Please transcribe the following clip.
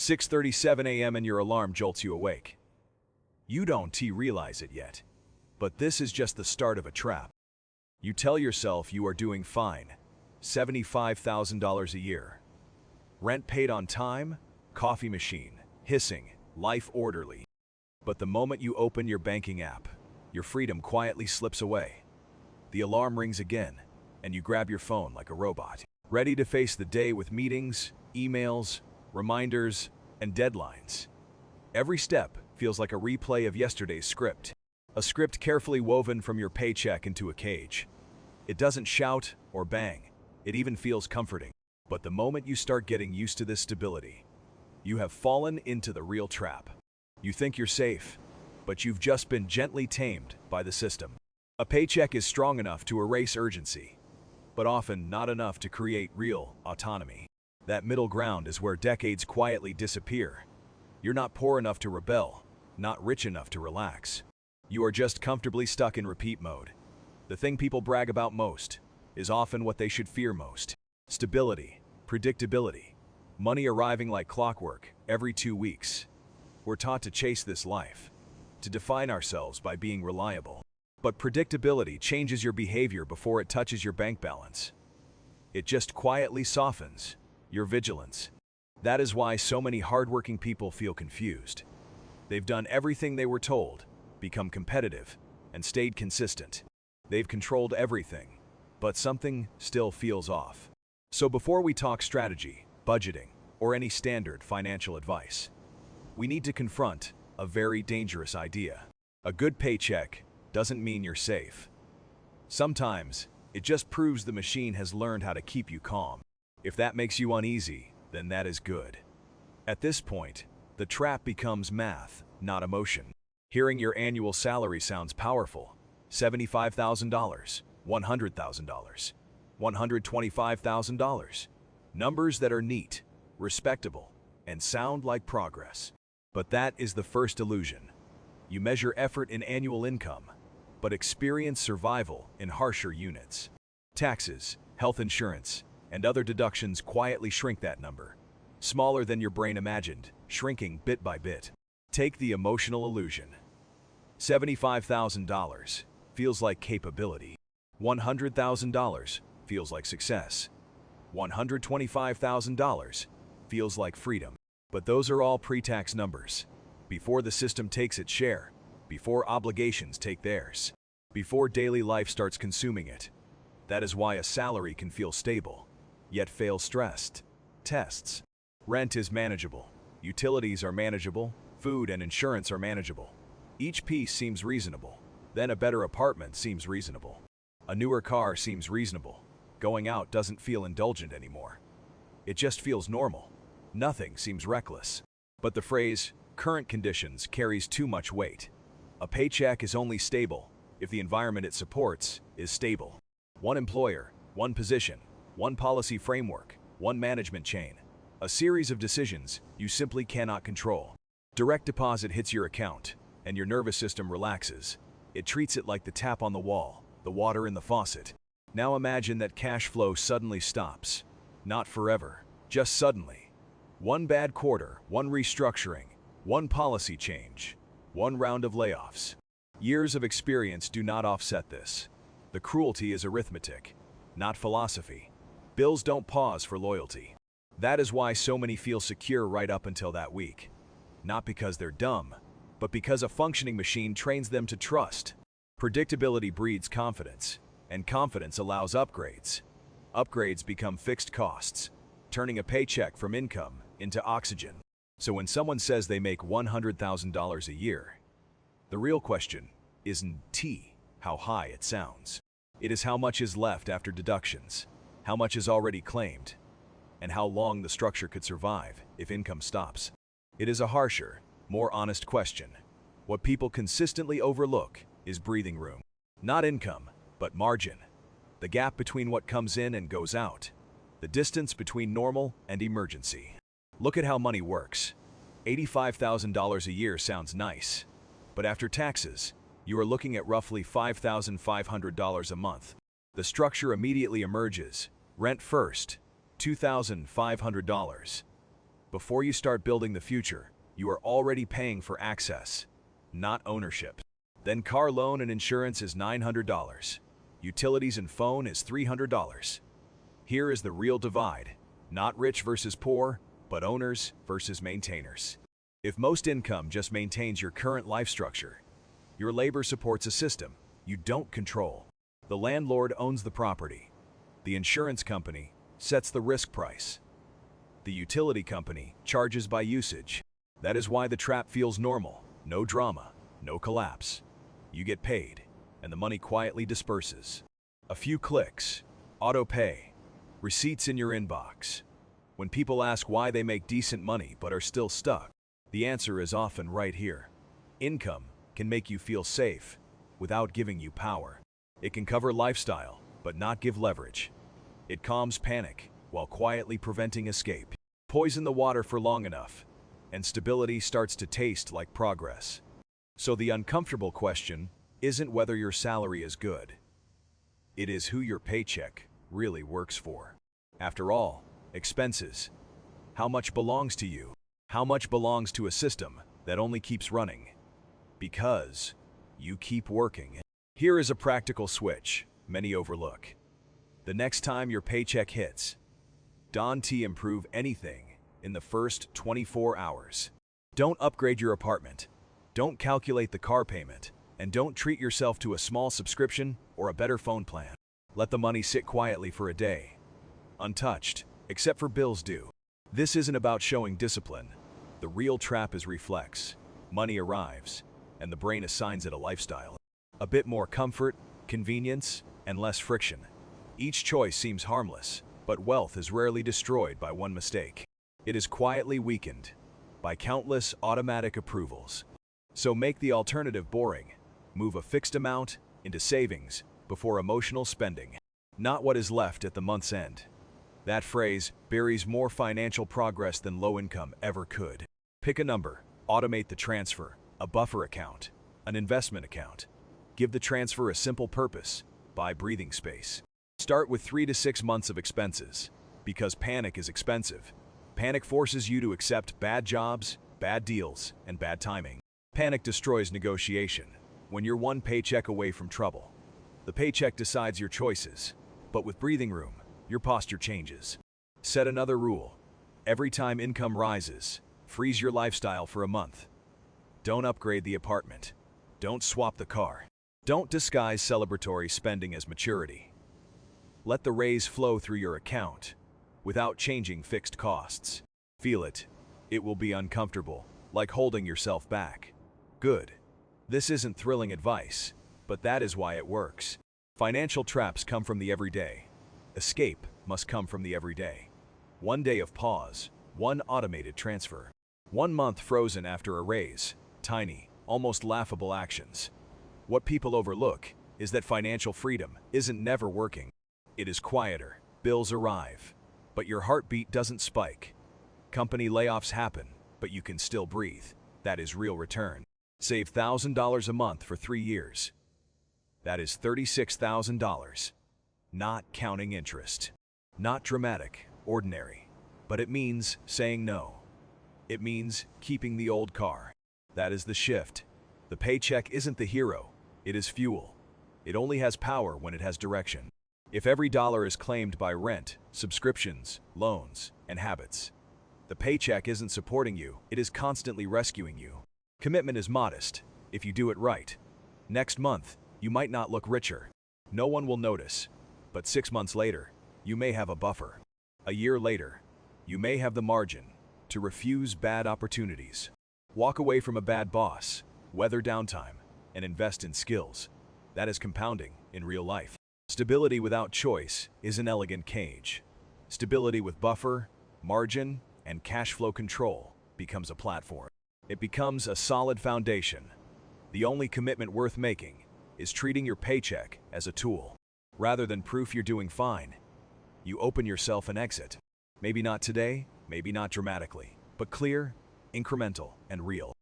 6:37 a.m. and your alarm jolts you awake. You don't realize it yet, but this is just the start of a trap. You tell yourself you are doing fine, $75,000 a year. Rent paid on time, coffee machine, hissing, life orderly. But the moment you open your banking app, your freedom quietly slips away. The alarm rings again, and you grab your phone like a robot, ready to face the day with meetings, emails, reminders, and deadlines. Every step feels like a replay of yesterday's script, a script carefully woven from your paycheck into a cage. It doesn't shout or bang, it even feels comforting. But the moment you start getting used to this stability, you have fallen into the real trap. You think you're safe, but you've just been gently tamed by the system. A paycheck is strong enough to erase urgency, but often not enough to create real autonomy. That middle ground is where decades quietly disappear. You're not poor enough to rebel, not rich enough to relax. You are just comfortably stuck in repeat mode. The thing people brag about most is often what they should fear most. Stability, predictability, money arriving like clockwork every 2 weeks. We're taught to chase this life, to define ourselves by being reliable. But predictability changes your behavior before it touches your bank balance. It just quietly softens your vigilance. That is why so many hardworking people feel confused. They've done everything they were told, become competitive, and stayed consistent. They've controlled everything, but something still feels off. So before we talk strategy, budgeting, or any standard financial advice, we need to confront a very dangerous idea. A good paycheck doesn't mean you're safe. Sometimes, it just proves the machine has learned how to keep you calm. If that makes you uneasy, then that is good. At this point, the trap becomes math, not emotion. Hearing your annual salary sounds powerful. $75,000, $100,000, $125,000. Numbers that are neat, respectable, and sound like progress. But that is the first illusion. You measure effort in annual income, but experience survival in harsher units. Taxes, health insurance, and other deductions quietly shrink that number. Smaller than your brain imagined, shrinking bit by bit. Take the emotional illusion. $75,000 feels like capability. $100,000 feels like success. $125,000 feels like freedom. But those are all pre-tax numbers. Before the system takes its share, before obligations take theirs, before daily life starts consuming it. That is why a salary can feel stable, yet fail stressed tests. Rent is manageable. Utilities are manageable. Food and insurance are manageable. Each piece seems reasonable. Then a better apartment seems reasonable. A newer car seems reasonable. Going out doesn't feel indulgent anymore. It just feels normal. Nothing seems reckless. But the phrase, current conditions, carries too much weight. A paycheck is only stable if the environment it supports is stable. One employer, one position, one policy framework, one management chain. A series of decisions you simply cannot control. Direct deposit hits your account, and your nervous system relaxes. It treats it like the tap on the wall, the water in the faucet. Now imagine that cash flow suddenly stops. Not forever, just suddenly. One bad quarter, one restructuring, one policy change, one round of layoffs. Years of experience do not offset this. The cruelty is arithmetic, not philosophy. Bills don't pause for loyalty. That is why so many feel secure right up until that week. Not because they're dumb, but because a functioning machine trains them to trust. Predictability breeds confidence, and confidence allows upgrades. Upgrades become fixed costs, turning a paycheck from income into oxygen. So when someone says they make $100,000 a year, the real question isn't how high it sounds. It is how much is left after deductions, how much is already claimed, and how long the structure could survive if income stops. It is a harsher, more honest question. What people consistently overlook is breathing room. Not income, but margin. The gap between what comes in and goes out. The distance between normal and emergency. Look at how money works. $85,000 a year sounds nice, but after taxes, you are looking at roughly $5,500 a month. The structure immediately emerges. Rent first, $2,500. Before you start building the future, you are already paying for access, not ownership. Then car loan and insurance is $900. Utilities and phone is $300. Here is the real divide. Not rich versus poor, but owners versus maintainers. If most income just maintains your current life structure, your labor supports a system you don't control. The landlord owns the property. The insurance company sets the risk price. The utility company charges by usage. That is why the trap feels normal. No drama, no collapse. You get paid, and the money quietly disperses. A few clicks, auto pay, receipts in your inbox. When people ask why they make decent money but are still stuck, the answer is often right here. Income can make you feel safe without giving you power. It can cover lifestyle, but not give leverage. It calms panic while quietly preventing escape. Poison the water for long enough, and stability starts to taste like progress. So the uncomfortable question isn't whether your salary is good. It is who your paycheck really works for. After all, expenses. How much belongs to you? How much belongs to a system that only keeps running because you keep working? Here is a practical switch many overlook. The next time your paycheck hits, don't improve anything in the first 24 hours. Don't upgrade your apartment. Don't calculate the car payment. And don't treat yourself to a small subscription or a better phone plan. Let the money sit quietly for a day, untouched, except for bills due. This isn't about showing discipline. The real trap is reflex. Money arrives, and the brain assigns it a lifestyle. A bit more comfort, convenience, and less friction. Each choice seems harmless, but wealth is rarely destroyed by one mistake. It is quietly weakened by countless automatic approvals. So make the alternative boring. Move a fixed amount into savings before emotional spending, not what is left at the month's end. That phrase buries more financial progress than low income ever could. Pick a number, automate the transfer, a buffer account, an investment account. Give the transfer a simple purpose, buy breathing space. Start with 3 to 6 months of expenses, because panic is expensive. Panic forces you to accept bad jobs, bad deals, and bad timing. Panic destroys negotiation. When you're one paycheck away from trouble, the paycheck decides your choices, but with breathing room, your posture changes. Set another rule. Every time income rises, freeze your lifestyle for a month. Don't upgrade the apartment. Don't swap the car. Don't disguise celebratory spending as maturity. Let the raise flow through your account without changing fixed costs. Feel it. It will be uncomfortable, like holding yourself back. Good. This isn't thrilling advice, but that is why it works. Financial traps come from the everyday. Escape must come from the everyday. One day of pause, one automated transfer. 1 month frozen after a raise. Tiny, almost laughable actions. What people overlook is that financial freedom isn't never working. It is quieter. Bills arrive, but your heartbeat doesn't spike. Company layoffs happen, but you can still breathe. That is real return. Save $1,000 a month for 3 years. That is $36,000. Not counting interest. Not dramatic, ordinary. But it means saying no. It means keeping the old car. That is the shift. The paycheck isn't the hero. It is fuel. It only has power when it has direction. If every dollar is claimed by rent, subscriptions, loans, and habits, the paycheck isn't supporting you. It is constantly rescuing you. Commitment is modest, if you do it right. Next month, you might not look richer. No one will notice. But 6 months later, you may have a buffer. A year later, you may have the margin to refuse bad opportunities. Walk away from a bad boss, weather downtime, and invest in skills. That is compounding in real life. Stability without choice is an elegant cage. Stability with buffer, margin, and cash flow control becomes a platform. It becomes a solid foundation. The only commitment worth making is treating your paycheck as a tool. Rather than proof you're doing fine, you open yourself an exit. Maybe not today, maybe not dramatically, but clear, incremental, and real.